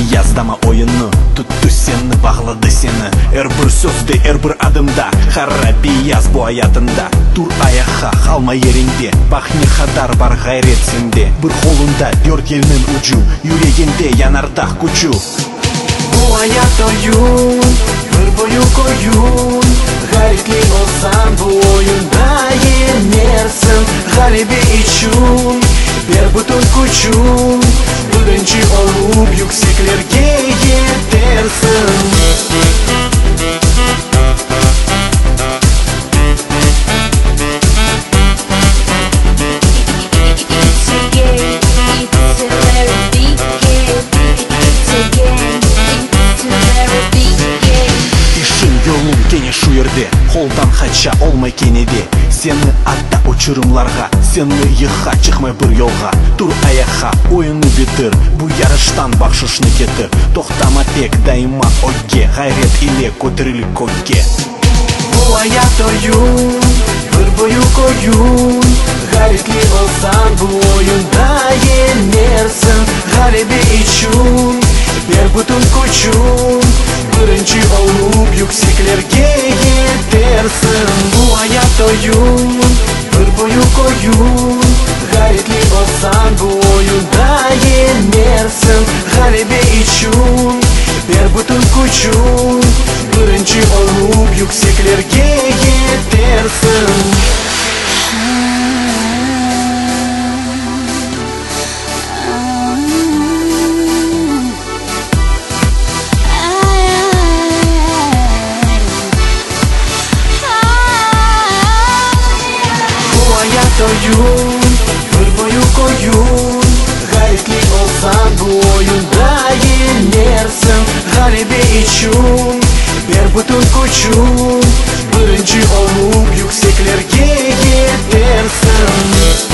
Яздама ойыны, тұтты сені, бағлады сені. Әрбір сөзді, әрбір адымда, хараби яз бұ аятында. Тур аяққа қалма еріңде, бақни хадар бар ғайрет сенде. Бір қолында бөрт елінің ұчу, юрегенде янардақ күчу. Бұ аят ойын, бір бою қойын, ғайретлі олсан бұ ойында енерсін. Ғалебе ичун, бер бұтын күчун, бірінші олып yüksеклерге етерсің. Кене шуерде, қолдан қача олмай кенеде. Сені атта ұчырымларға, сені еқа чықмай бір елға. Тур аяққа ойыны бетір, бұ ярыштан бақшышны кетір. Тоқтама тек дайыма ойге, ғайрет иле көтірілік көкке. Бұ аят ойын, бір бою қойын, ғайретлі олсан бұ ойында енерсің. Ғалебе ичун, бер бұтын күчун, бірінші олып yüksеклерге етерсің. Бұ аят ойын, бір бою қойын, ғайретлі олсан бұ ойында енерсің. Ғалебе ичун, бер бұтын күчун, бірінші олып yüksеклерге етерсің. Ойын, бір бою қойын, ғайретлі олсан бұ ойында енерсің. Ғалебе ичун, бер бұтын күчун, бірінші олып yüksеклерге етерсің.